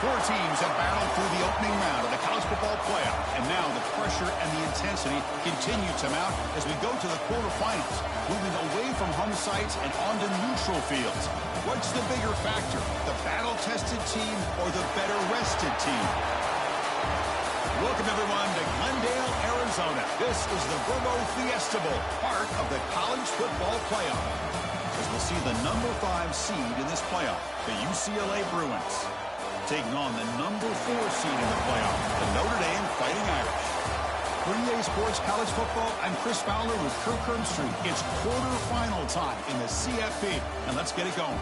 Four teams have battled through the opening round of the college football playoff, and now the pressure and the intensity continue to mount as we go to the quarterfinals, moving away from home sites and onto neutral fields. What's the bigger factor, the battle-tested team or the better-rested team? Welcome, everyone, to Glendale, Arizona. This is the Vrbo Fiesta Bowl, part of the college football playoff, as we'll see the number 5 seed in this playoff, the UCLA Bruins, taking on the number 4 seed in the playoff, the Notre Dame Fighting Irish. For EA Sports College Football, I'm Chris Fowler with Kirk Herbstreit. It's quarterfinal time in the CFP, and let's get it going.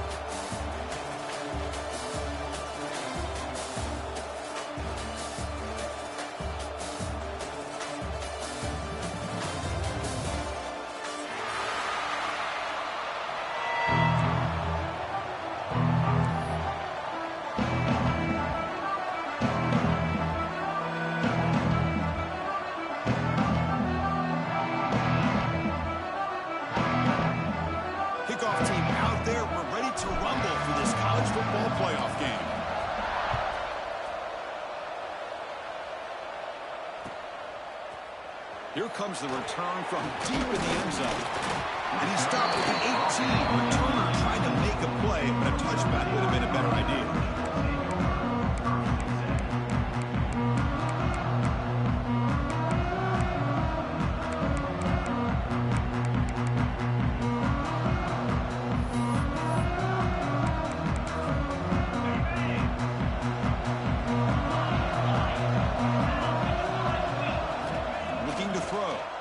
Here comes the return from deep in the end zone. And he stopped at the 18. Returner trying to make a play, but a touchback would have been a better idea.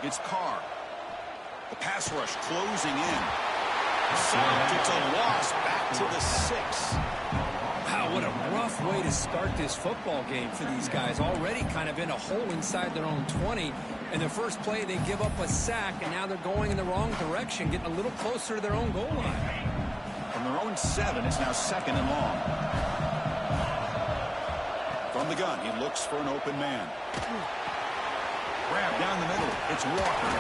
It's Carr. The pass rush closing in. Sacked. It's a loss. Back to the 6. Wow, what a rough way to start this football game for these guys. Already kind of in a hole inside their own 20. And the first play, they give up a sack, and now they're going in the wrong direction, getting a little closer to their own goal line. From their own 7, it's now 2nd and long. From the gun, he looks for an open man. Grab down the middle. It's Walker.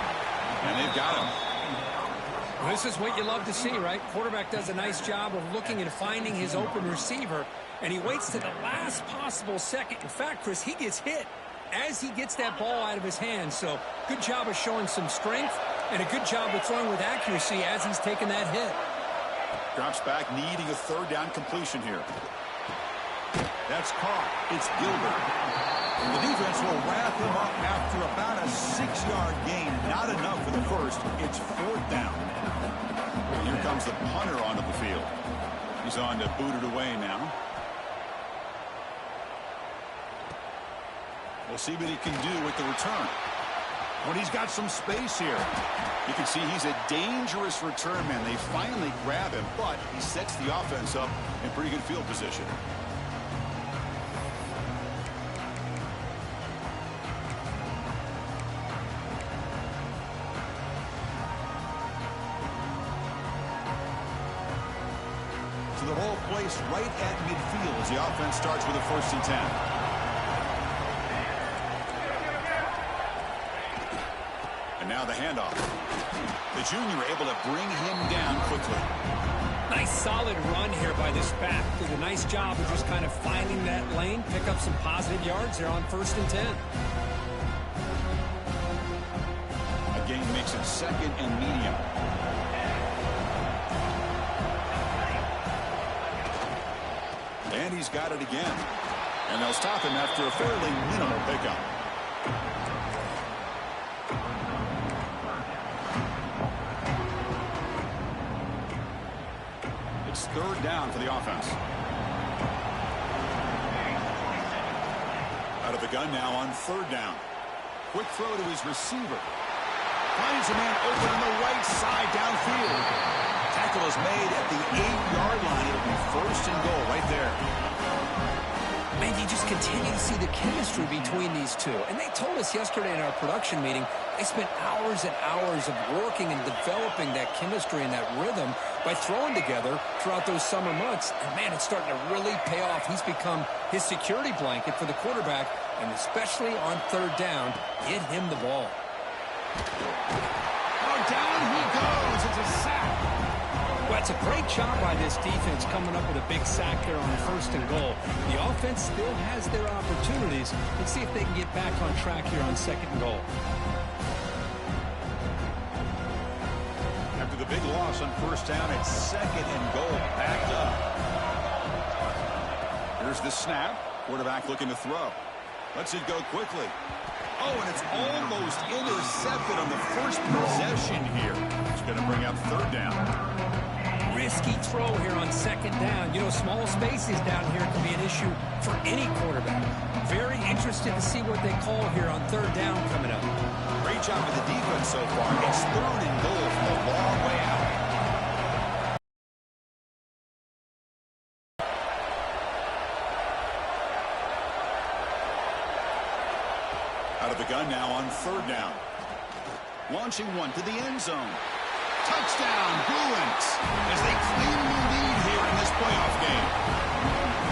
And they've got him. Well, this is what you love to see, right? Quarterback does a nice job of looking and finding his open receiver, and he waits to the last possible second. In fact, Chris, he gets hit as he gets that ball out of his hands. So good job of showing some strength and a good job of throwing with accuracy as he's taking that hit. Drops back, needing a 3rd down completion here. That's caught. It's Gilbert. The defense will wrap him up after about a 6-yard gain. Not enough for the first. It's 4th down. And here comes the punter onto the field. He's on to boot it away now. We'll see what he can do with the return. When he's got some space here. You can see he's a dangerous return man. They finally grab him, but he sets the offense up in pretty good field position. So the ball placed right at midfield as the offense starts with a 1st and 10. And now the handoff. The junior able to bring him down quickly. Nice solid run here by this back. Did a nice job of just kind of finding that lane, pick up some positive yards there on 1st and 10. Again makes it 2nd and medium. And he's got it again. And they'll stop him after a fairly minimal pickup. It's 3rd down for the offense. Out of the gun now on 3rd down. Quick throw to his receiver. Finds a man open on the right side downfield. Tackle is made at the 8-yard line. It'll be 1st and goal right there. Man, you just continue to see the chemistry between these two. And they told us yesterday in our production meeting, they spent hours and hours of working and developing that chemistry and that rhythm by throwing together throughout those summer months. And, man, it's starting to really pay off. He's become his security blanket for the quarterback, and especially on 3rd down, get him the ball. Oh, down he goes. It's a sack. Well, it's a great job by this defense coming up with a big sack there on 1st and goal. The offense still has their opportunities. Let's see if they can get back on track here on 2nd and goal. After the big loss on 1st down, it's 2nd and goal. Backed up. Here's the snap. Quarterback looking to throw. Lets it go quickly. Oh, and it's almost intercepted on the first possession here. It's going to bring up 3rd down. Risky throw here on 2nd down. You know, small spaces down here can be an issue for any quarterback. Very interested to see what they call here on 3rd down coming up. Great job of the defense so far. It's 3rd and goal from a long way out. Out of the gun now on 3rd down. Launching one to the end zone. Touchdown, Bruins, as they claim the lead here in this playoff game.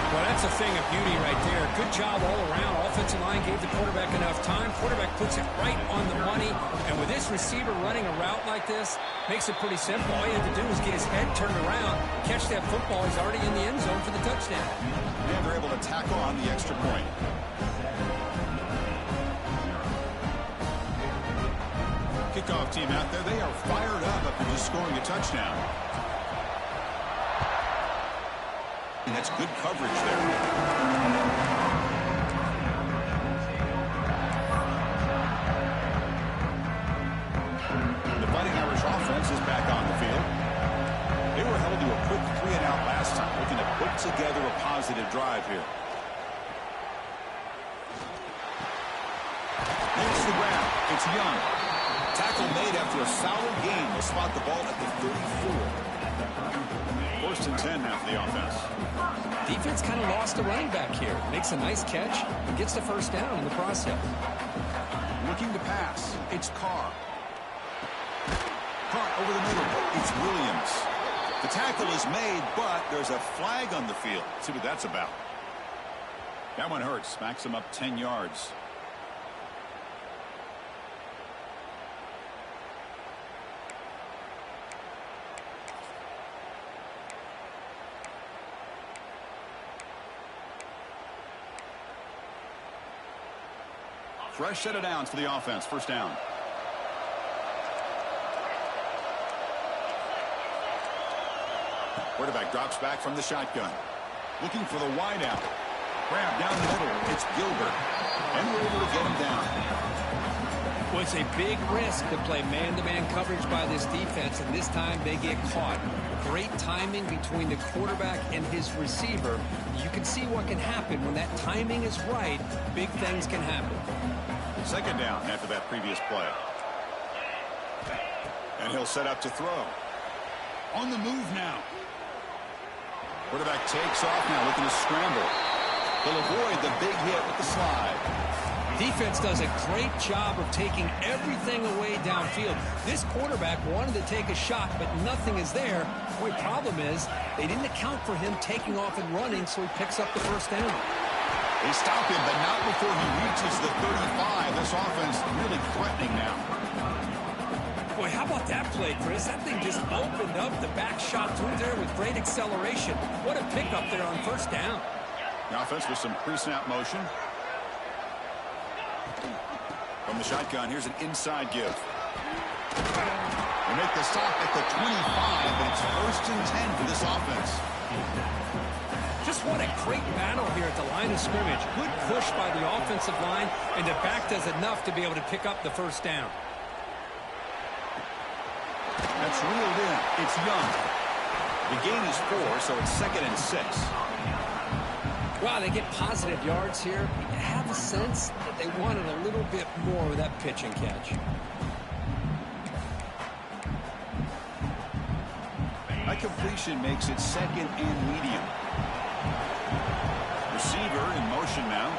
Well, that's a thing of beauty right there. Good job all around. Offensive line gave the quarterback enough time. Quarterback puts it right on the money. And with this receiver running a route like this, makes it pretty simple. All you have to do is get his head turned around, catch that football. He's already in the end zone for the touchdown. And they're able to tackle on the extra point. Kickoff team out there, they are fired up after just scoring a touchdown. And that's good coverage there. The Fighting Irish offense is back on the field. They were held to a quick 3-and-out last time, looking to put together a positive drive here. Makes the grab. It's Young. Tackle made after a solid gain. They'll spot the ball at the 34. 1st and 10 now for the offense. Defense kind of lost the running back here. Makes a nice catch and gets the 1st down in the process. Looking to pass. It's Carr. Carr over the middle. It's Williams. The tackle is made, but there's a flag on the field. Let's see what that's about. That one hurts. Smacks him up 10 yards. Fresh set of downs for the offense. 1st down. Quarterback drops back from the shotgun. Looking for the wideout. Grab down the middle. It's Gilbert. And we're able to get him down. Well, it's a big risk to play man-to-man coverage by this defense, and this time they get caught. Great timing between the quarterback and his receiver. You can see what can happen when that timing is right. Big things can happen. 2nd down after that previous play. And he'll set up to throw. On the move now. Quarterback takes off now, looking to scramble. He'll avoid the big hit with the slide. Defense does a great job of taking everything away downfield. This quarterback wanted to take a shot, but nothing is there. The only problem is they didn't account for him taking off and running, so he picks up the 1st down. They stop him, but not before he reaches the 35. This offense really threatening now. Boy, how about that play, Chris? That thing just opened up. The back shot through there with great acceleration. What a pickup there on 1st down. The offense with some pre-snap motion. From the shotgun, here's an inside give. They make the stop at the 25, but it's 1st and 10 for this offense. Just what a great battle here at the line of scrimmage. Good push by the offensive line, and the back does enough to be able to pick up the 1st down. That's reeled in. It's Young. The gain is 4, so it's 2nd and 6. Wow, they get positive yards here. You have a sense that they wanted a little bit more with that pitch and catch. That completion makes it 2nd and medium. Receiver in motion now.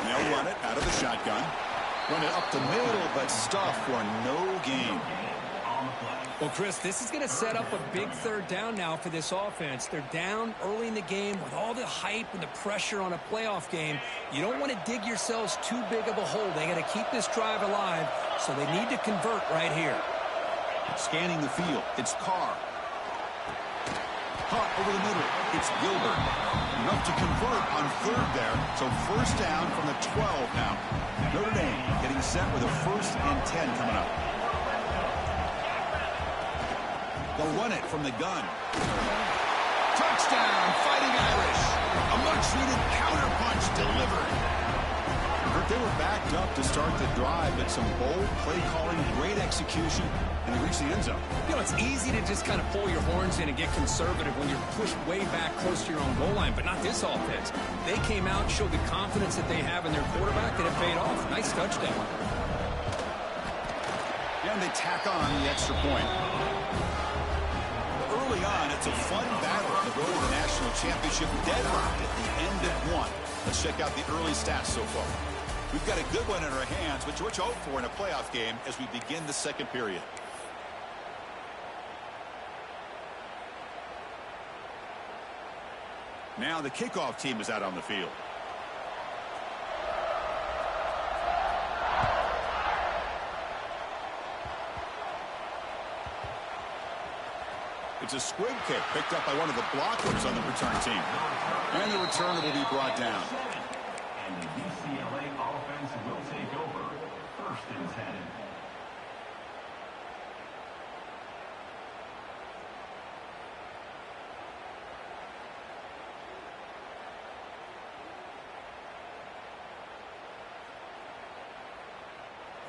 They'll run it out of the shotgun. Run it up the middle, but stuffed for no gain. Well, Chris, this is going to set up a big 3rd down now for this offense. They're down early in the game with all the hype and the pressure on a playoff game. You don't want to dig yourselves too big of a hole. They got to keep this drive alive, so they need to convert right here. Scanning the field, it's Carr. Caught over the middle, it's Gilbert. Enough to convert on third there, so first down from the 12 now. Notre Dame getting set with a 1st and 10 coming up. They'll run it from the gun. Touchdown, Fighting Irish. A much-needed counter-punch delivered. They were backed up to start the drive, but some bold play calling, great execution, and they reached the end zone. You know, it's easy to just kind of pull your horns in and get conservative when you're pushed way back close to your own goal line, but not this offense. They came out, showed the confidence that they have in their quarterback, and it paid off. Nice touchdown. And they tack on the extra point. Early on, it's a fun battle on the road to the national championship, deadlocked at the end of one. Let's check out the early stats so far. We've got a good one in our hands, which we're hope for in a playoff game as we begin the second period. Now the kickoff team is out on the field. It's a squib kick picked up by one of the blockers on the return team. And the returner will be brought down. And the UCLA offense will take over. 1st and 10.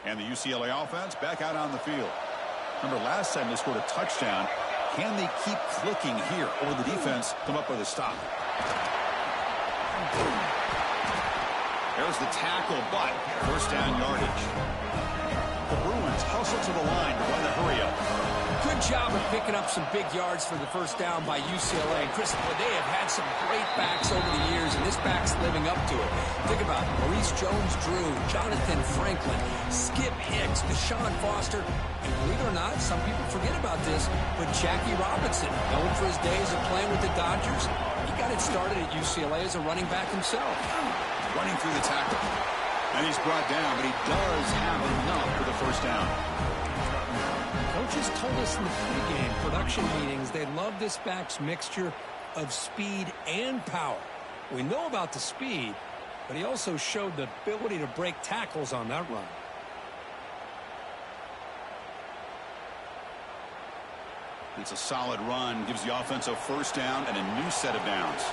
And the UCLA offense back out on the field. Remember, last time they scored a touchdown. Can they keep clicking here, or the defense come up with a stop? There's the tackle, but 1st down yardage. The Bruins hustle to the line to run the hurry up. Good job of picking up some big yards for the 1st down by UCLA. And Chris, they have had some great backs over the years, and this back's living up to it. Think about it. Maurice Jones-Drew, Jonathan Franklin, Skip Hicks, Deshaun Foster, and believe it or not, some people forget about this, but Jackie Robinson, known for his days of playing with the Dodgers, he got it started at UCLA as a running back himself. Running through the tackle. And he's brought down, but he does have enough for the 1st down. Coaches told us in the pregame production meetings they love this back's mixture of speed and power. We know about the speed, but he also showed the ability to break tackles on that run. It's a solid run, gives the offense a 1st down and a new set of downs.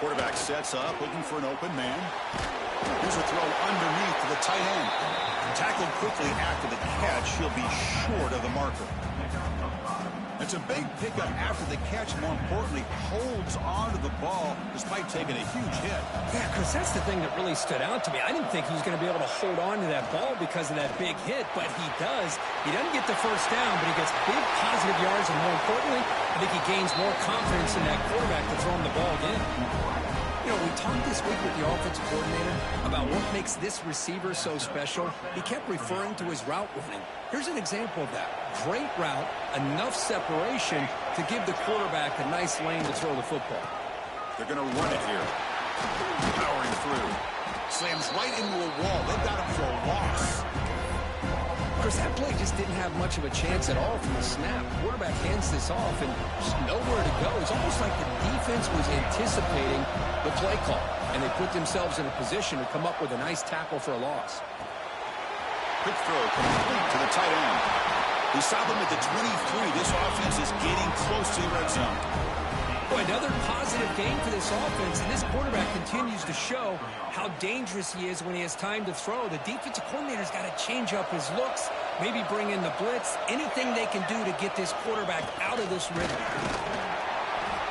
Quarterback sets up, looking for an open man. Here's a throw underneath to the tight end. Tackled quickly after the catch. He'll be short of the marker. It's a big pickup after the catch. More importantly, holds on to the ball despite taking a huge hit. Yeah, Chris, that's the thing that really stood out to me. I didn't think he was going to be able to hold on to that ball because of that big hit, but he does. He doesn't get the 1st down, but he gets big positive yards, and more importantly, I think he gains more confidence in that quarterback to throw him the ball again. You know, we talked this week with the offensive coordinator about what makes this receiver so special. He kept referring to his route running. Here's an example of that. Great route, enough separation to give the quarterback a nice lane to throw the football. They're going to run it here. Powering through. Slams right into a wall. They've got him for a loss. Chris, that play just didn't have much of a chance at all from the snap. Quarterback hands this off and just nowhere to go. It's almost like the defense was anticipating the play call, and they put themselves in a position to come up with a nice tackle for a loss. Quick throw complete to the tight end. They stop him at the 23. This offense is getting close to the red zone. Boy, another positive game for this offense, and this quarterback continues to show how dangerous he is when he has time to throw. The defensive coordinator's got to change up his looks, maybe bring in the blitz, anything they can do to get this quarterback out of this rhythm.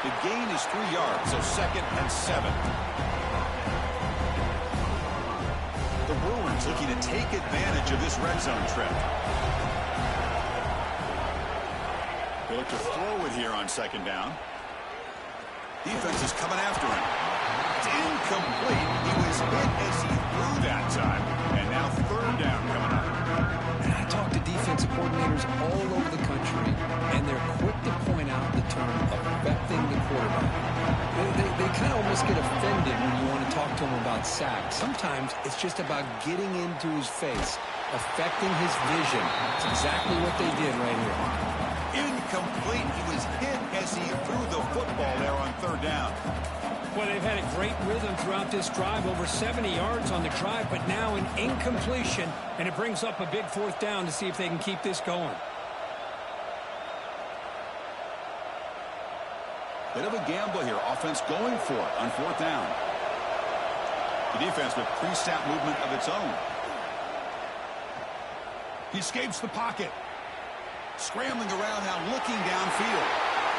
The gain is 3 yards, so 2nd and 7. The Bruins looking to take advantage of this red zone trip. They look to throw it here on 2nd down. Defense is coming after him. It's incomplete. He was hit as he threw that time. And now 3rd down coming up. And I talk to defensive coordinators all over the country, and they're quick to point out the term affecting the quarterback. They kind of almost get offended when you want to talk to them about sack. Sometimes it's just about getting into his face, affecting his vision. It's exactly what they did right here. Incomplete. He was hit as he threw the football there on third down. Well, they've had a great rhythm throughout this drive, over 70 yards on the drive, but now an incompletion, and it brings up a big fourth down to see if they can keep this going. Bit of a gamble here. Offense going for it on fourth down. The defense with pre-snap movement of its own. He escapes the pocket. Scrambling around now, looking downfield.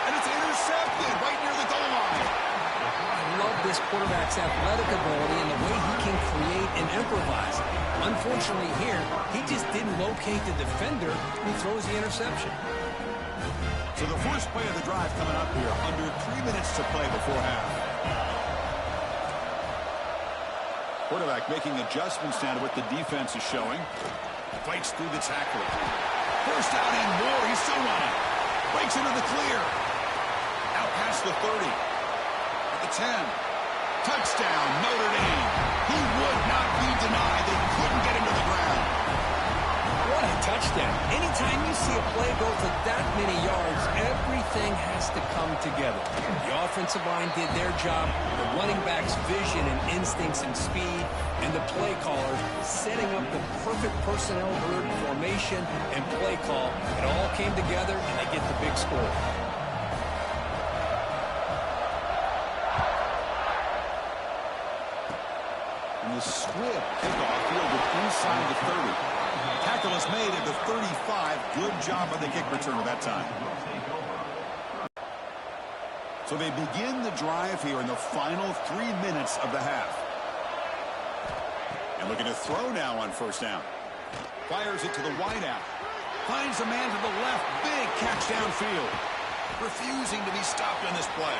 And it's intercepted right near the goal line. I love this quarterback's athletic ability and the way he can create and improvise. Unfortunately here, he just didn't locate the defender who throws the interception. So the first play of the drive coming up here, under 3 minutes to play before half. Quarterback making adjustments now to what the defense is showing. Fights through the tackle. First down and more. He's still running. Breaks into the clear. Out past the 30. At the 10. Touchdown, Notre Dame. He would not be denied. They couldn't get him to the ground. What a touchdown. Anytime you see a play go for that many yards, everything has to come together. The offensive line did their job, the running back's vision and instincts and speed, and the play caller setting up the perfect personnel herd formation and play call. It all came together, and they get the big score. And the swift kickoff fielded inside the 30. Tackle is made at the 35. Good job on the kick return at that time. So they begin the drive here in the final 3 minutes of the half. And looking to throw now on first down. Fires it to the wideout. Finds a man to the left. Big catch downfield. Refusing to be stopped on this play.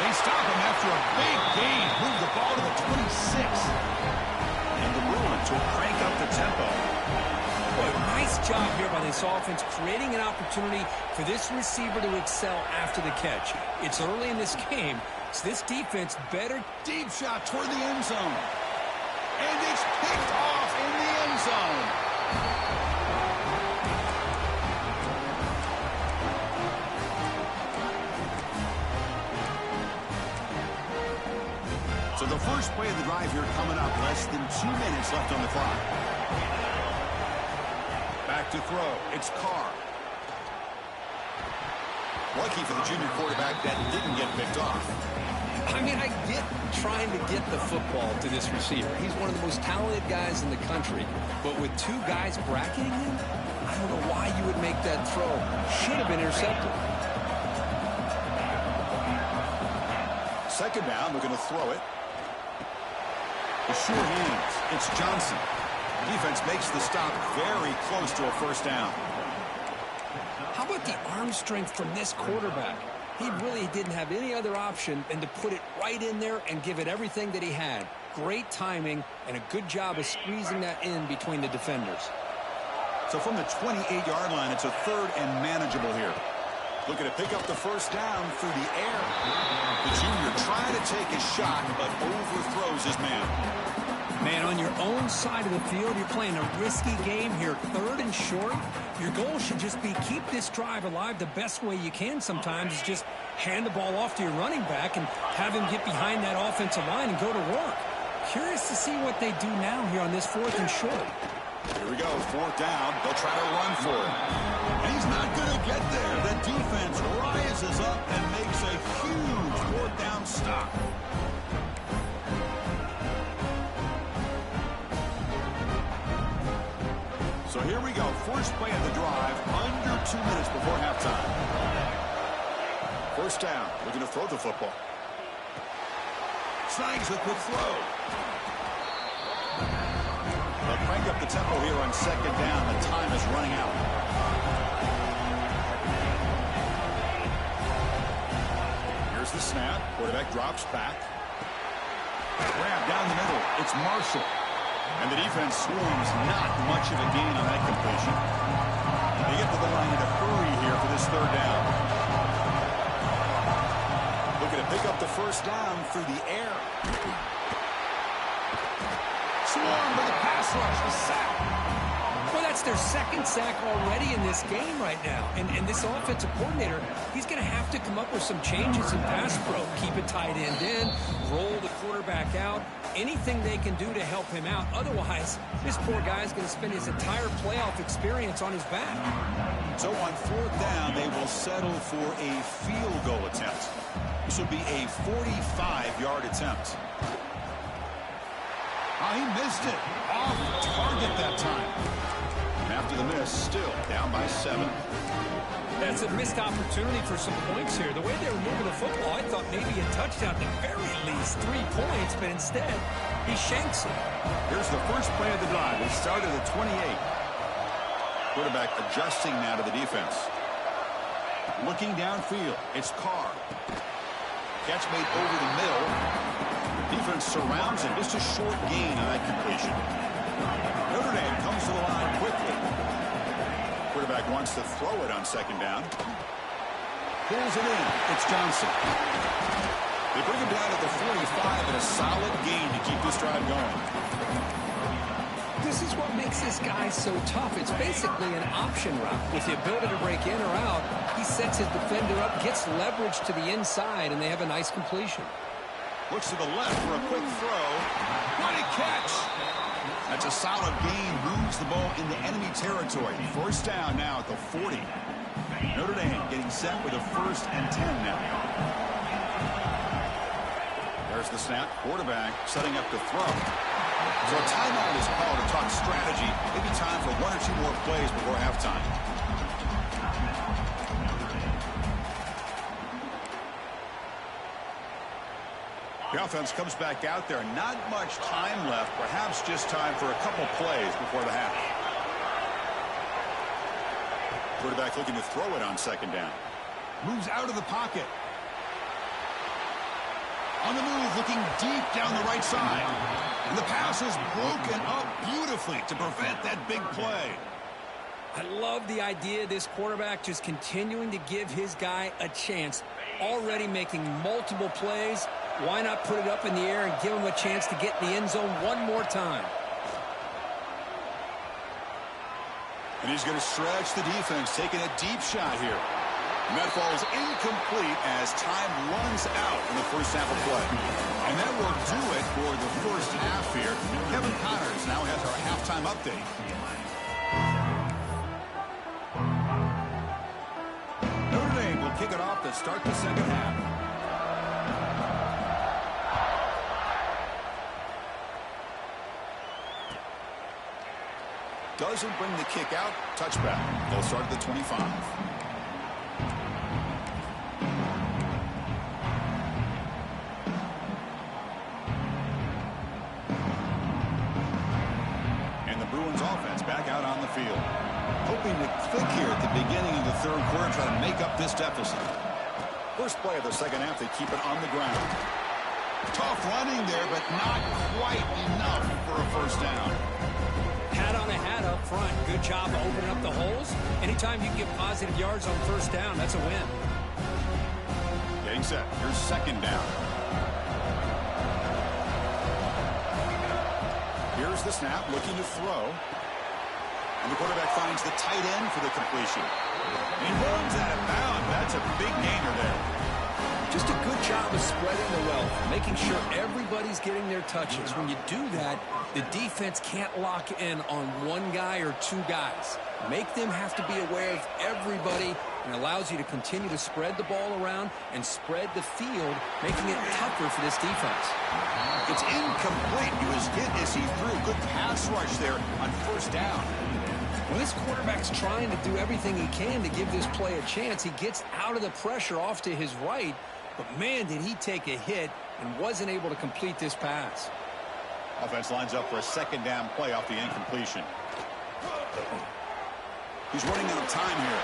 They stop him after a big gain. Move the ball to the 26. And the Bruins will crank up the tempo. Boy, nice job here by this offense, creating an opportunity for this receiver to excel after the catch. It's early in this game, so this defense better. Deep shot toward the end zone. And it's picked off in the end zone. So the first play of the drive here coming up. Less than 2 minutes left on the clock. Back to throw. It's Carr. Lucky for the junior quarterback that didn't get picked off. I mean, I get trying to get the football to this receiver. He's one of the most talented guys in the country. But with two guys bracketing him, I don't know why you would make that throw. Should have been intercepted. Second down, they're going to throw it. The sure hands. It's Johnson. Defense makes the stop very close to a first down. How about the arm strength from this quarterback? He really didn't have any other option than to put it right in there and give it everything that he had. Great timing and a good job of squeezing that in between the defenders. So from the 28-yard line, it's a third and manageable here. Looking to pick up the first down through the air. The junior trying to take a shot, but overthrows his man. Man, on your own side of the field, you're playing a risky game here, third and short. Your goal should just be keep this drive alive the best way you can sometimes is just hand the ball off to your running back and have him get behind that offensive line and go to work. Curious to see what they do now here on this fourth and short. Here we go, fourth down. They'll try to run for it. And he's not going to get there. The defense rises up and makes a huge fourth down stop. So here we go, first play of the drive, under 2 minutes before halftime. First down, looking to throw the football. Snags a quick throw. They'll crank up the tempo here on second down. The time is running out. Here's the snap. Quarterback drops back. Grab down the middle. It's Marshall. And the defense swarms, not much of a gain on that completion. They get to the line in a hurry here for this third down. Looking to pick up the first down through the air. swarmed by the pass rush. The sack. Well, that's their second sack already in this game right now. And this offensive coordinator, he's going to have to come up with some changes in pass pro. Keep a tight end in, roll the quarterback out, anything they can do to help him out. Otherwise, this poor guy is going to spend his entire playoff experience on his back. So on fourth down, they will settle for a field goal attempt. This will be a 45-yard attempt. Oh, he missed it. Off target that time. After the miss, still down by 7. That's a missed opportunity for some points here. The way they were moving the football, I thought maybe a touchdown, at the very least 3 points, but instead, he shanks it. Here's the first play of the drive. They start at the 28. Quarterback adjusting now to the defense. Looking downfield, it's Carr. Catch made over the middle. Defense surrounds him. Just a short gain on that completion. Notre Dame comes to the line quickly. Quarterback wants to throw it on second down. Pulls it in. It's Johnson. They bring him down at the 45 and a solid gain to keep this drive going. This is what makes this guy so tough. It's basically an option route. With the ability to break in or out, he sets his defender up, gets leverage to the inside, and they have a nice completion. Looks to the left for a quick throw. What a catch! That's a solid gain. Moves the ball into enemy territory. First down now at the 40. Notre Dame getting set with a 1st and 10 now. There's the snap. Quarterback setting up to throw. So a timeout is called to talk strategy. Maybe time for 1 or 2 more plays before halftime. The offense comes back out there. Not much time left. Perhaps just time for a couple plays before the half. Quarterback looking to throw it on second down. Moves out of the pocket. On the move, looking deep down the right side. And the pass is broken up beautifully to prevent that big play. I love the idea of this quarterback just continuing to give his guy a chance. Already making multiple plays. Why not put it up in the air and give him a chance to get in the end zone one more time? And he's going to stretch the defense, taking a deep shot here. And that falls incomplete as time runs out in the first half of play. And that will do it for the first half here. Kevin Connors now has our halftime update. Notre Dame will kick it off to start the second half. Doesn't bring the kick out. Touchback. They'll start at the 25. And the Bruins offense back out on the field. Hoping to click here at the beginning of the third quarter, try to make up this deficit. First play of the second half, they keep it on the ground. Tough running there, but not quite enough for a first down. Hat on a hat up front. Good job of opening up the holes. Anytime you can get positive yards on first down, that's a win. Getting set. Here's second down. Here's the snap, looking to throw. And the quarterback finds the tight end for the completion. And he runs out of bounds. That's a big gainer there. Just a good job of spreading the wealth, making sure everybody's getting their touches. When you do that, the defense can't lock in on one guy or 2 guys. Make them have to be aware of everybody, and allows you to continue to spread the ball around and spread the field, making it tougher for this defense. It's incomplete. He was hit as he threw. Good pass rush there on first down. When this quarterback's trying to do everything he can to give this play a chance, he gets out of the pressure off to his right. But, man, did he take a hit and wasn't able to complete this pass. Offense lines up for a second down play off the incompletion. He's running out of time here.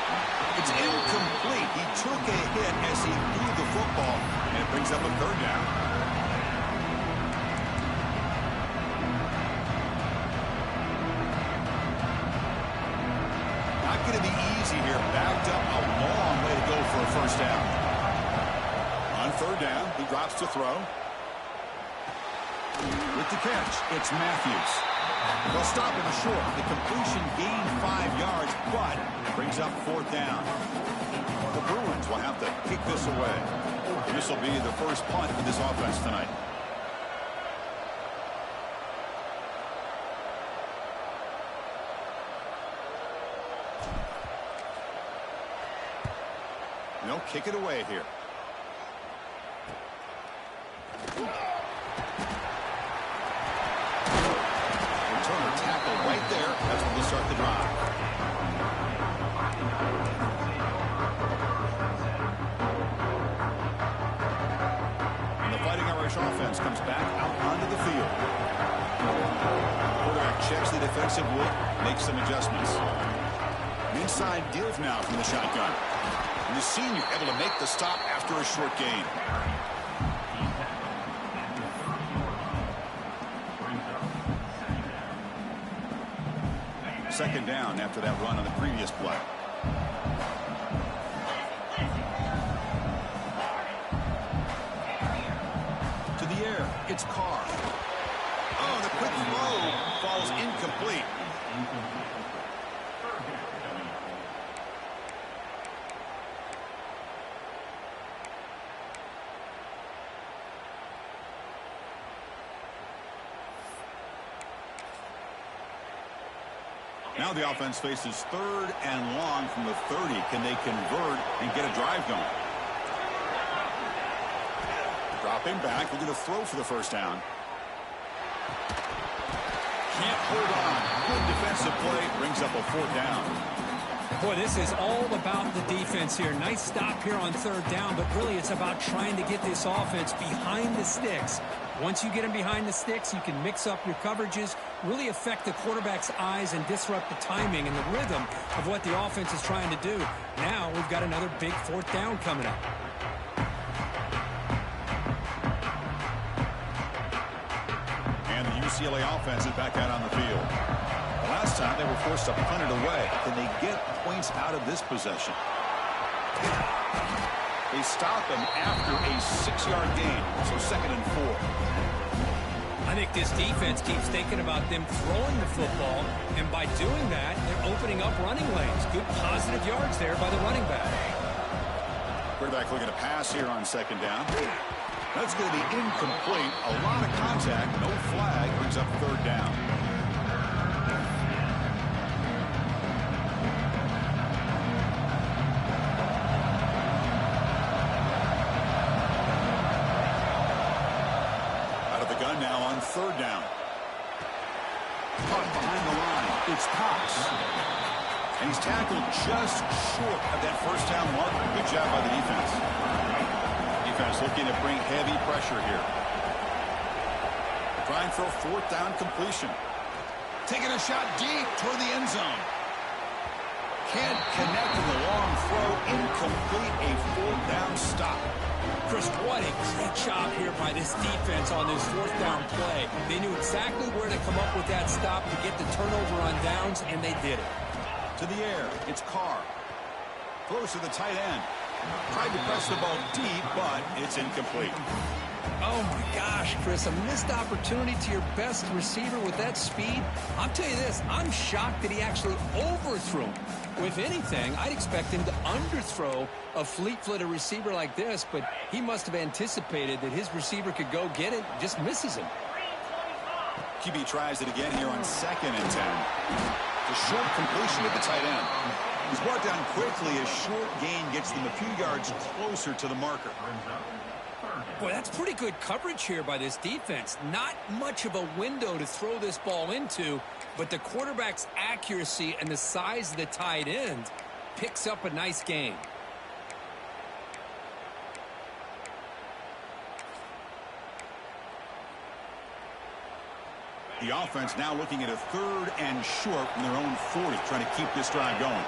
It's incomplete. He took a hit as he threw the football, and it brings up a third down. Not going to be easy here. Backed up a long way to go for a first down. On third down, he drops to throw. With to catch. It's Matthews. They'll stop him short. The completion gained 5 yards, but brings up 4th down. The Bruins will have to kick this away. This will be the first punt for this offense tonight. They'll kick it away here. Returner tackle right there. That's when we start the drive. And the Fighting Irish offense comes back out onto the field. Quarterback checks the defensive look, makes some adjustments. Inside give now from the shotgun. And the senior able to make the stop after a short gain. Second down after that run on the previous play. To the air, it's Carr. Oh, the quick throw falls incomplete. Now the offense faces 3rd and long from the 30. Can they convert and get a drive going? Dropping back, looking to throw for the first down. Can't hold on. Good defensive play, brings up a 4th down. Boy, this is all about the defense here. Nice stop here on 3rd down, but really it's about trying to get this offense behind the sticks. Once you get them behind the sticks, you can mix up your coverages, really affect the quarterback's eyes and disrupt the timing and the rhythm of what the offense is trying to do. Now we've got another big 4th down coming up. And the UCLA offense is back out on the field. The last time they were forced to punt it away. Can they get points out of this possession? They stop him after a 6-yard gain, so 2nd and 4. I think this defense keeps thinking about them throwing the football, and by doing that, they're opening up running lanes. Good positive yards there by the running back. Quarterback looking to pass here on 2nd down. That's going to be incomplete. A lot of contact, no flag, brings up 3rd down. Now on 3rd down. Caught behind the line. It's Cox. And he's tackled just short of that 1st down marker. Good job by the defense. Defense looking to bring heavy pressure here. Trying for a 4th down completion. Taking a shot deep toward the end zone. Can't connect with the long throw. Incomplete. A 4th down stop. Chris, what a great job here by this defense on this 4th down play. They knew exactly where to come up with that stop to get the turnover on downs, and they did it. To the air, it's Carr. Throws to the tight end. Tried to press the ball deep, but it's incomplete. Oh, my gosh, Chris, a missed opportunity to your best receiver with that speed. I'll tell you this, I'm shocked that he actually overthrew him. If anything, I'd expect him to underthrow a fleet-footed receiver like this, but he must have anticipated that his receiver could go get it, just misses him. QB tries it again here on 2nd and 10. The short completion to the tight end. He's brought down quickly. A short gain gets them a few yards closer to the marker. Boy, that's pretty good coverage here by this defense. Not much of a window to throw this ball into, but the quarterback's accuracy and the size of the tight end picks up a nice gain. The offense now looking at a 3rd and short from their own 40, trying to keep this drive going.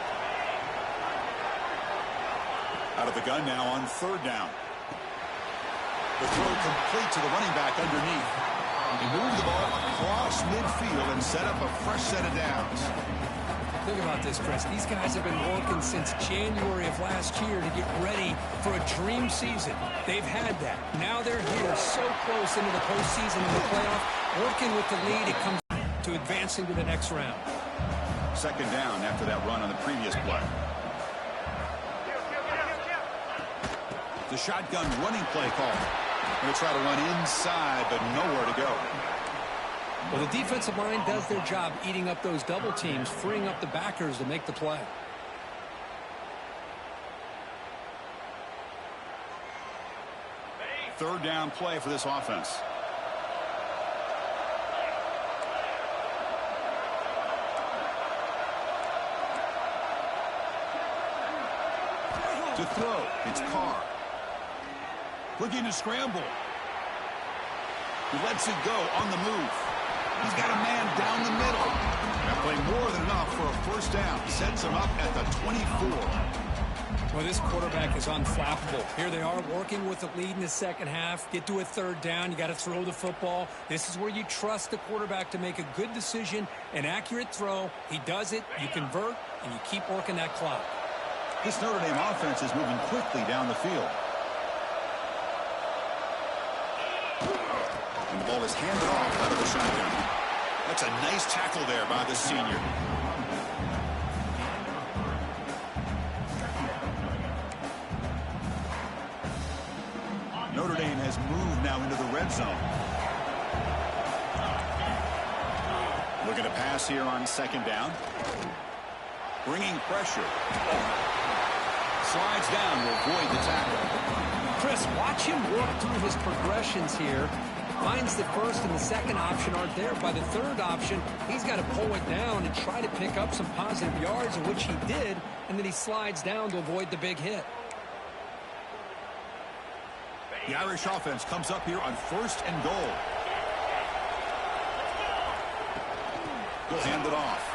Out of the gun now on 3rd down. The throw complete to the running back underneath. He moved the ball across midfield and set up a fresh set of downs. Think about this, Chris. These guys have been working since January of last year to get ready for a dream season. They've had that. Now they're here so close into the postseason and the playoff. Working with the lead, it comes to advancing to the next round. Second down after that run on the previous play. The shotgun running play call. Going to try to run inside, but nowhere to go. Well, the defensive line does their job eating up those double teams, freeing up the backers to make the play. Third down play for this offense. To throw, it's Carr. Looking to scramble. He lets it go on the move. He's got a man down the middle. That play more than enough for a first down. Sets him up at the 24. Well, this quarterback is unflappable. Here they are working with the lead in the second half. Get to a third down. You got to throw the football. This is where you trust the quarterback to make a good decision, an accurate throw. He does it, you convert, and you keep working that clock. This Notre Dame offense is moving quickly down the field. And the ball is handed off out of the shotgun. That's a nice tackle there by the senior. Notre Dame has moved now into the red zone. Looking to pass here on second down. Bringing pressure. Slides down to avoid the tackle. Chris, watch him work through his progressions here. Finds the first and the second option aren't there. By the third option, he's got to pull it down and try to pick up some positive yards, of which he did, and then he slides down to avoid the big hit. The Irish offense comes up here on first and goal. He'll hand it off.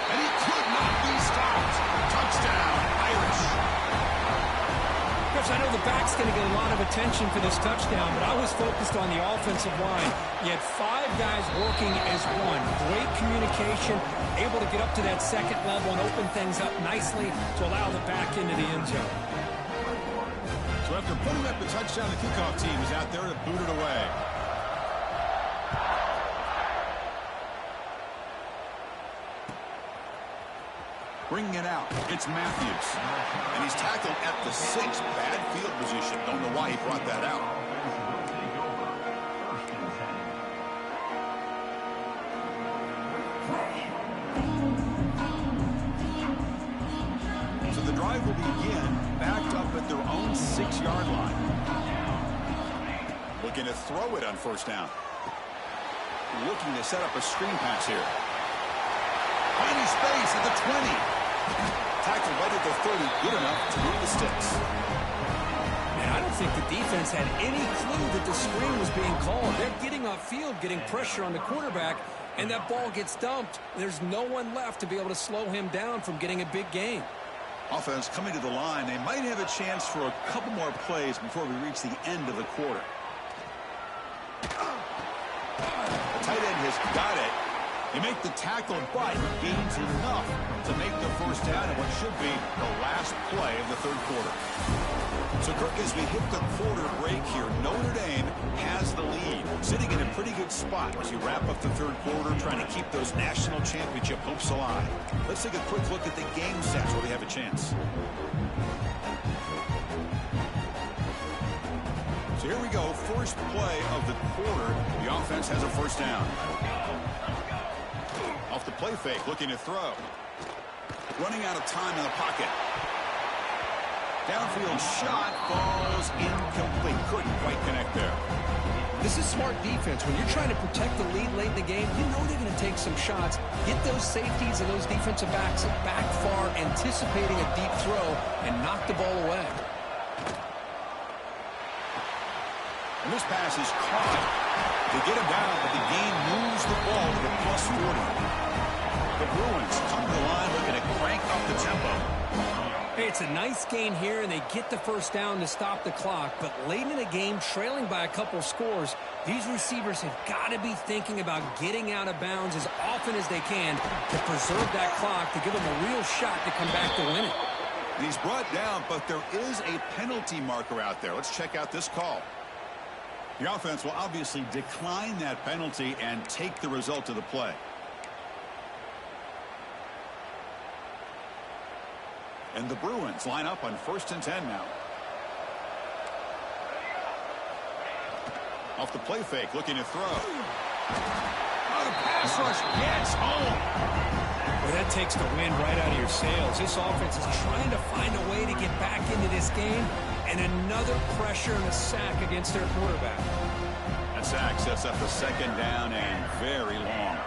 And he could not be stopped. Touchdown, Irish. Chris, I know the back's going to get a lot of attention for this touchdown, but I was focused on the offensive line. You had 5 guys working as one. Great communication, able to get up to that second level and open things up nicely to allow the back into the end zone. So after putting up the touchdown, the kickoff team is out there to boot it away. Bringing it out, it's Matthews. And he's tackled at the 6. Bad field position. Don't know why he brought that out. So the drive will begin backed up at their own 6-yard line. Looking to throw it on first down. Looking to set up a screen pass here. Finding space at the 20. Tackle right at the 30. Good enough to move the sticks. Man, I don't think the defense had any clue that the screen was being called. They're getting upfield, getting pressure on the quarterback, and that ball gets dumped. There's no one left to be able to slow him down from getting a big gain. Offense coming to the line. They might have a chance for a couple more plays before we reach the end of the quarter. The tight end has got it. They make the tackle, but gains enough to make the first down in what should be the last play of the third quarter. So, Kirk, as we hit the quarter break here, Notre Dame has the lead, sitting in a pretty good spot as you wrap up the third quarter, trying to keep those national championship hopes alive. Let's take a quick look at the game stats where they have a chance. So here we go, first play of the quarter. The offense has a first down. Off the play fake, looking to throw. Running out of time in the pocket. Downfield shot falls incomplete. Couldn't quite connect there. This is smart defense. When you're trying to protect the lead late in the game, you know they're going to take some shots. Get those safeties and those defensive backs back far, anticipating a deep throw, and knock the ball away. And this pass is caught. They get him down, but the gain moves the ball to the +40. The Bruins come to the line looking to crank up the tempo. Hey, it's a nice gain here, and they get the first down to stop the clock. But late in the game, trailing by a couple scores, these receivers have got to be thinking about getting out of bounds as often as they can to preserve that clock, to give them a real shot to come back to win it. And he's brought down, but there is a penalty marker out there. Let's check out this call. The offense will obviously decline that penalty and take the result of the play. And the Bruins line up on 1st and 10 now. Off the play fake, looking to throw. Oh, the pass rush gets home. Well, that takes the wind right out of your sails. This offense is trying to find a way to get back into this game, and another pressure and a sack against their quarterback. That sack sets up the 2nd down and very long.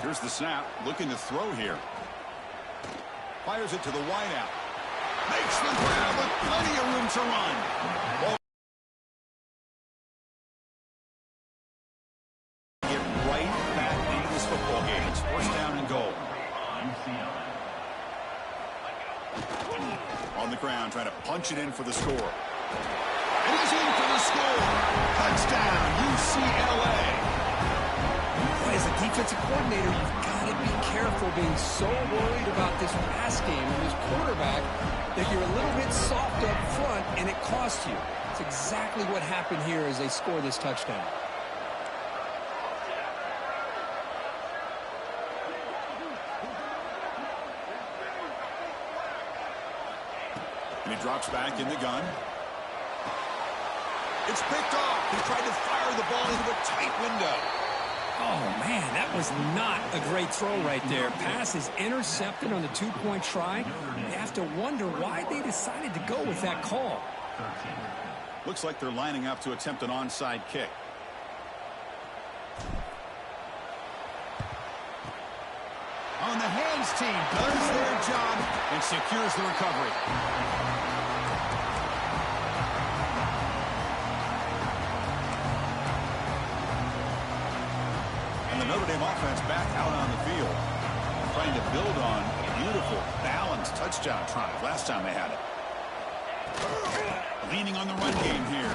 Here's the snap, looking to throw here. Fires it to the wideout. Makes the grab with plenty of room to run. Well, get right back into this football game. It's 1st down and goal. On the ground, trying to punch it in for the score. And he's in for the score. Touchdown, UCLA. As a defensive coordinator, you've got to be careful being so worried about this pass game and this quarterback that you're a little bit soft up front and it costs you. It's exactly what happened here as they score this touchdown. And he drops back in the gun. It's picked off. He tried to fire the ball into a tight window. Oh, man, that was not a great throw right there. Pass is intercepted on the 2-point try. You have to wonder why they decided to go with that call. Looks like they're lining up to attempt an onside kick. On the hands team does their job and secures the recovery. The Notre Dame offense back out on the field, trying to build on a beautiful, balanced touchdown drive last time they had it. Leaning on the run game here.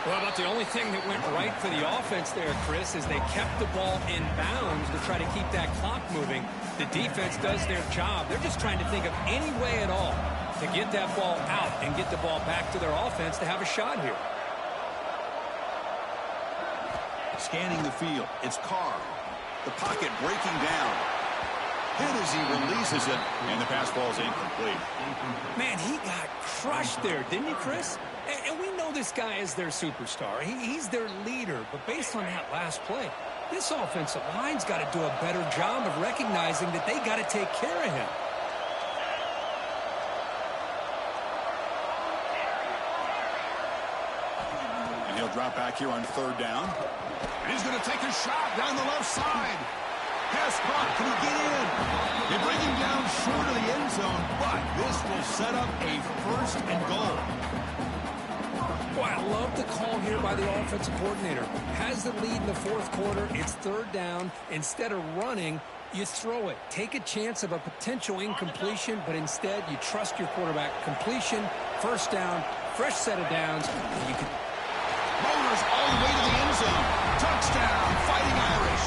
Well, about the only thing that went right for the offense there, Chris, is they kept the ball in bounds to try to keep that clock moving. The defense does their job. They're just trying to think of any way at all to get that ball out and get the ball back to their offense to have a shot here. Scanning the field, it's Carr. The pocket breaking down. Hit as he releases it, and the pass ball is incomplete. Man, he got crushed there, didn't he, Chris? And we know this guy is their superstar. He's their leader, but based on that last play, this offensive line's got to do a better job of recognizing that they got to take care of him. And he'll drop back here on 3rd down. And he's going to take a shot down the left side. Pass caught. Can he get in? They bring him down short of the end zone, but this will set up a 1st and goal. Boy, I love the call here by the offensive coordinator. Has the lead in the 4th quarter. It's 3rd down. Instead of running, you throw it. Take a chance of a potential incompletion, but instead you trust your quarterback. Completion, 1st down, fresh set of downs. You can... Motors all the way to the end zone. Touchdown, Fighting Irish.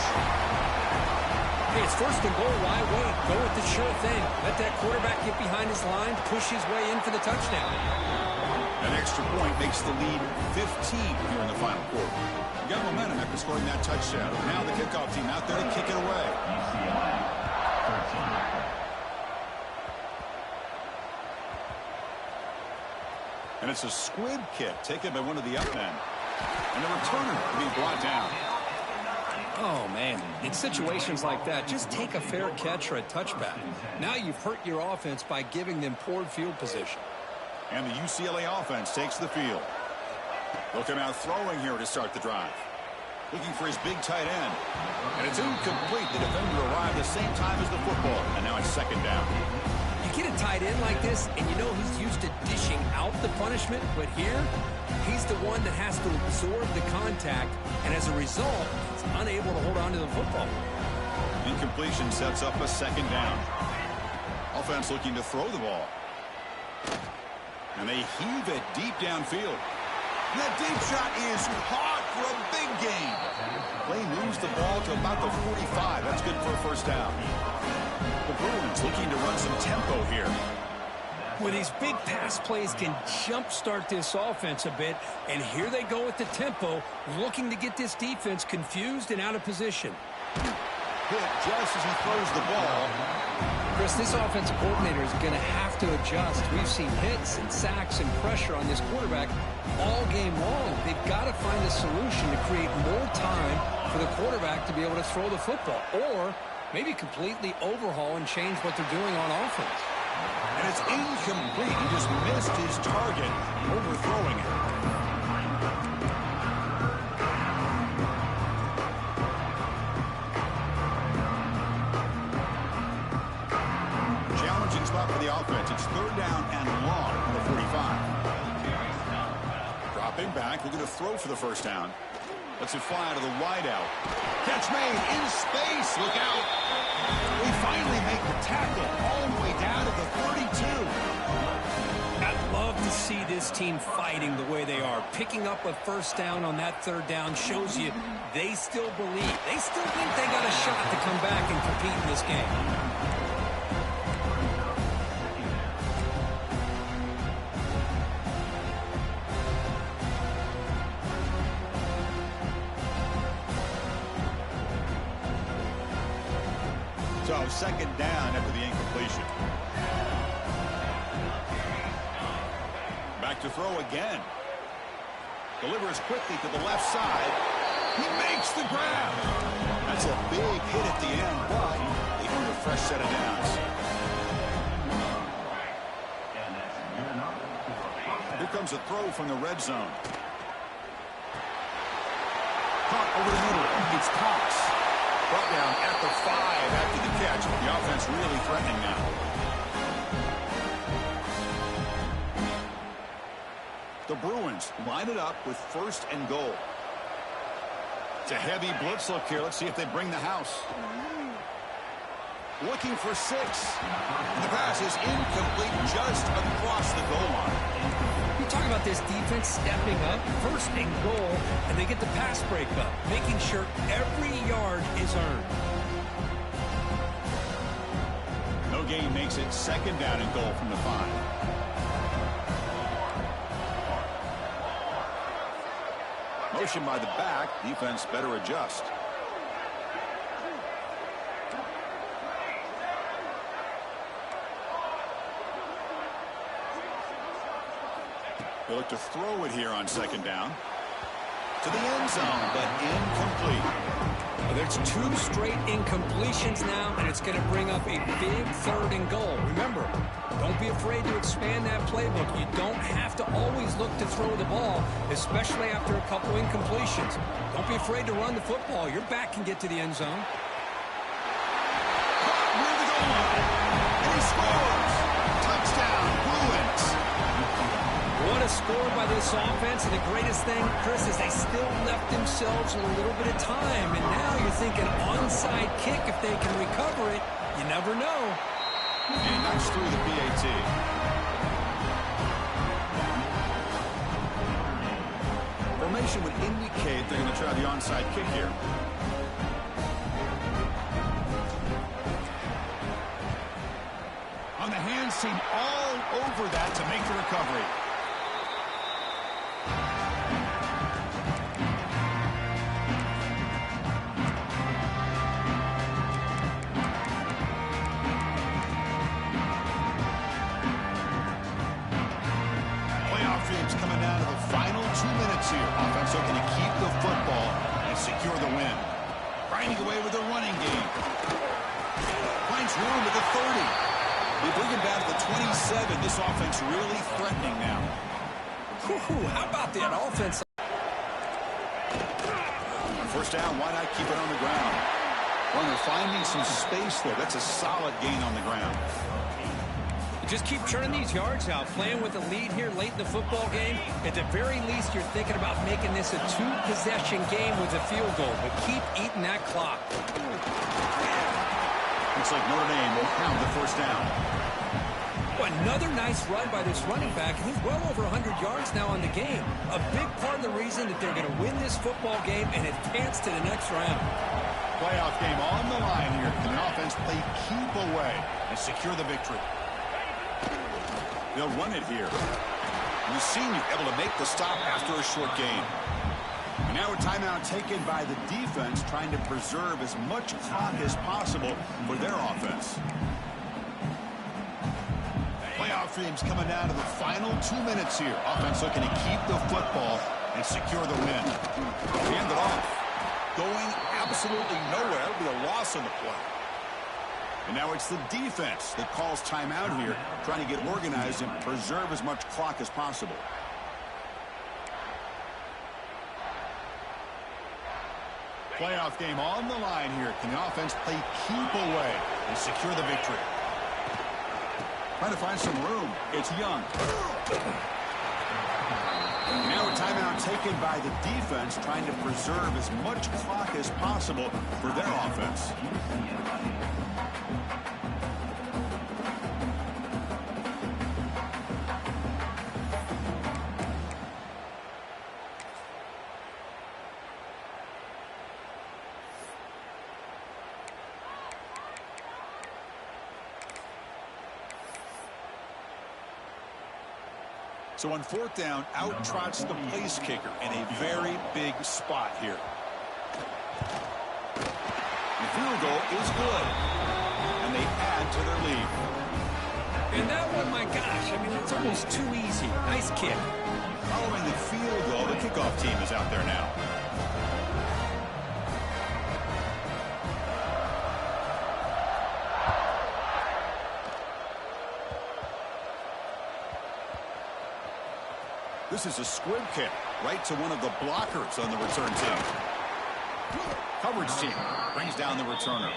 Hey, it's 1st and goal. Why wait? Go with the sure thing. Let that quarterback get behind his line, push his way in for the touchdown. An extra point makes the lead 15 here in the final quarter. You got momentum after scoring that touchdown. Now the kickoff team out there to kick it away. And it's a squib kick taken by one of the up men. And the returner to be brought down. Oh, man. In situations like that, just take a fair catch or a touchback. Now you've hurt your offense by giving them poor field position. And the UCLA offense takes the field. They'll come out throwing here to start the drive. Looking for his big tight end. And it's incomplete. The defender arrived the same time as the football. And now it's 2nd down. You get a tight end like this, and you know he's used to dishing out the punishment. But here, he's the one that has to absorb the contact. And as a result, he's unable to hold on to the football. Incompletion sets up a 2nd down. Offense looking to throw the ball. And they heave it deep downfield. And that deep shot is caught for a big gain. Play moves the ball to about the 45. That's good for a 1st down. The Bruins looking to run some tempo here. Well, these big pass plays can jumpstart this offense a bit, and here they go with the tempo, looking to get this defense confused and out of position. Hit just as he throws the ball. Chris, this offensive coordinator is going to have to adjust. We've seen hits and sacks and pressure on this quarterback all game long. They've got to find a solution to create more time for the quarterback to be able to throw the football, or maybe completely overhaul and change what they're doing on offense. And it's incomplete. He just missed his target, overthrowing it. Challenging spot for the offense. It's 3rd down and long on the 45. Dropping back, looking to throw for the first down. Lets it fly to the wideout. Catch made in space. Look out. We finally make the tackle all the way down to the 32. I'd love to see this team fighting the way they are. Picking up a first down on that 3rd down shows you they still believe. They still think they got a shot to come back and compete in this game. So 2nd down after the incompletion. Back to throw again. Delivers quickly to the left side. He makes the grab. That's a big hit at the end, but they earned a fresh set of downs. Here comes a throw from the red zone. Caught over the middle. It's Cox. Brought down at the 5 after the catch. The offense really threatening now. The Bruins line it up with 1st and goal. It's a heavy blitz look here. Let's see if they bring the house. Looking for 6. The pass is incomplete just across the goal line. You talk about this defense stepping up, 1st and goal, and they get the pass breakup, making sure every yard is earned. No gain makes it 2nd down and goal from the 5. Motion by the back. Defense better adjust. They look to throw it here on 2nd down. To the end zone, but incomplete. Well, there's 2 straight incompletions now, and it's going to bring up a big 3rd and goal. Remember, don't be afraid to expand that playbook. You don't have to always look to throw the ball, especially after a couple incompletions. Don't be afraid to run the football. Your back can get to the end zone. Caught near the goal line. And he scores. Touchdown, Bruins. What a score by this offense, and the greatest thing, Chris, is they still left themselves a little bit of time, and now you're thinking onside kick if they can recover it. You never know. And knocks through the PAT. Formation would indicate they're going to try the onside kick here. On the hands team all over that to make the recovery. Coming down to the final 2 minutes here. Offense looking to keep the football and secure the win. Grinding away with the running game. Finds room at the 30. They bring him down to the 27. This offense really threatening now. How about that offense? First down, why not keep it on the ground? Well, they're finding some space there. That's a solid gain on the ground. Just keep churning these yards out, playing with a lead here late in the football game. At the very least, you're thinking about making this a 2-possession game with a field goal, but keep eating that clock. Looks like Notre Dame will count the first down. Well, another nice run by this running back. He's well over 100 yards now in the game. A big part of the reason that they're going to win this football game and advance to the next round. Playoff game on the line here. Can the offense play keep away and secure the victory? They'll run it here. And the senior able to make the stop after a short gain. And now a timeout taken by the defense, trying to preserve as much clock as possible for their offense. Playoff dreams coming down to the final 2 minutes here. Offense looking to keep the football and secure the win. Hand it off. Going absolutely nowhere. It'll be a loss on the play. And now it's the defense that calls timeout here, trying to get organized and preserve as much clock as possible. Playoff game on the line here. Can the offense play keep away and secure the victory? Trying to find some room. It's Young. And now a timeout taken by the defense, trying to preserve as much clock as possible for their offense. So on fourth down, out trots the place kicker in a very big spot here. The field goal is good, and they add to their lead. And that one, my gosh, I mean, it's almost too easy. Nice kick. Following the field goal, the kickoff team is out there now. This is a squib kick right to one of the blockers on the return team. Coverage team brings down the returner.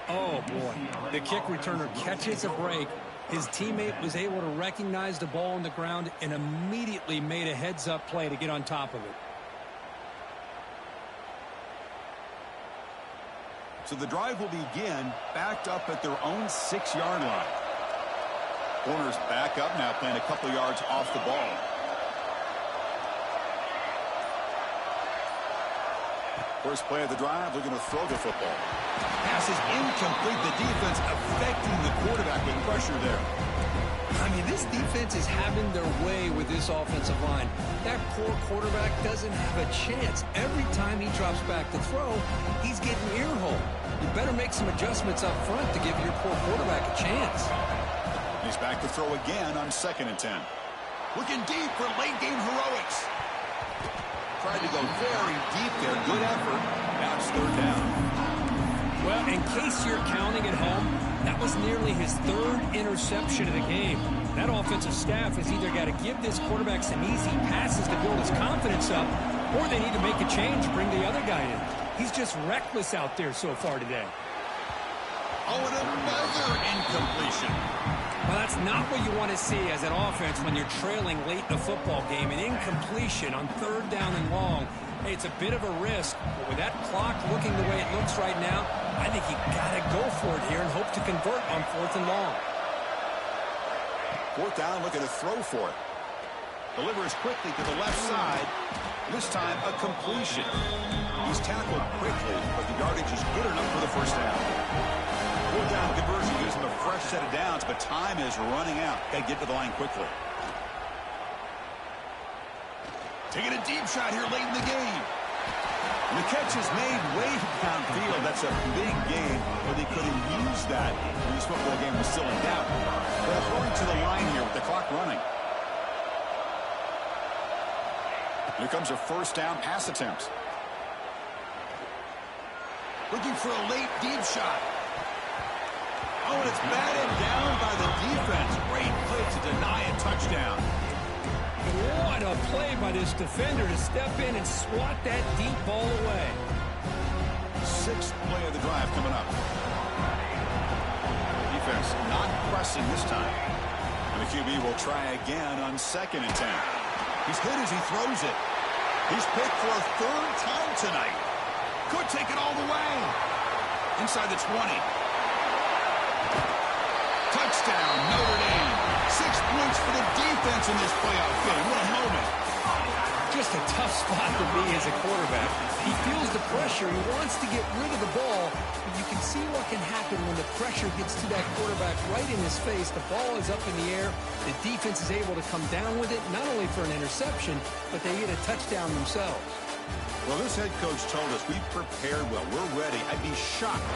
Oh, boy. The kick returner catches a break. His teammate was able to recognize the ball on the ground and immediately made a heads-up play to get on top of it. So the drive will begin backed up at their own 6-yard line. Corners back up now, playing a couple yards off the ball. First play of the drive, looking to throw the football. Pass is incomplete. The defense affecting the quarterback with pressure there. I mean, this defense is having their way with this offensive line. That poor quarterback doesn't have a chance. Every time he drops back to throw, he's getting earhole. You better make some adjustments up front to give your poor quarterback a chance. He's back to throw again on 2nd and 10. Looking deep for late-game heroics. Tried to go very deep there. Good effort. Now it's 3rd down. Well, in case you're counting at home, that was nearly his 3rd interception of the game. That offensive staff has either got to give this quarterback some easy passes to build his confidence up, or they need to make a change, bring the other guy in. He's just reckless out there so far today. Oh, and another incompletion. Well, that's not what you want to see as an offense when you're trailing late in a football game. An incompletion on 3rd down and long. Hey, it's a bit of a risk, but with that clock looking the way it looks right now, I think you got to go for it here and hope to convert on 4th and long. 4th down, looking to throw for it. Delivers quickly to the left side. This time, a completion. He's tackled quickly, but the yardage is good enough for the 1st down. 4th down conversion gives him a fresh set of downs, but time is running out. Got to get to the line quickly. Taking a deep shot here late in the game. And the catch is made way downfield. That's a big gain, but they couldn't use that when this football game was still in doubt. They're throwing to the line here with the clock running. Here comes a 1st down pass attempt. Looking for a late deep shot. Oh, and it's batted down by the defense. Great play to deny a touchdown. What a play by this defender to step in and swat that deep ball away. 6th play of the drive coming up. Defense not pressing this time. And the QB will try again on 2nd and 10. He's hit as he throws it. He's picked for a 3rd time tonight. Could take it all the way. Inside the 20. Touchdown, Notre Dame. 6 points for the defense in this playoff game. What a moment. Just a tough spot to be as a quarterback. He feels the pressure. He wants to get rid of the ball, but you can see what can happen when the pressure gets to that quarterback right in his face. The ball is up in the air. The defense is able to come down with it, not only for an interception, but they get a touchdown themselves. Well, this head coach told us we prepared well. We're ready. I'd be shocked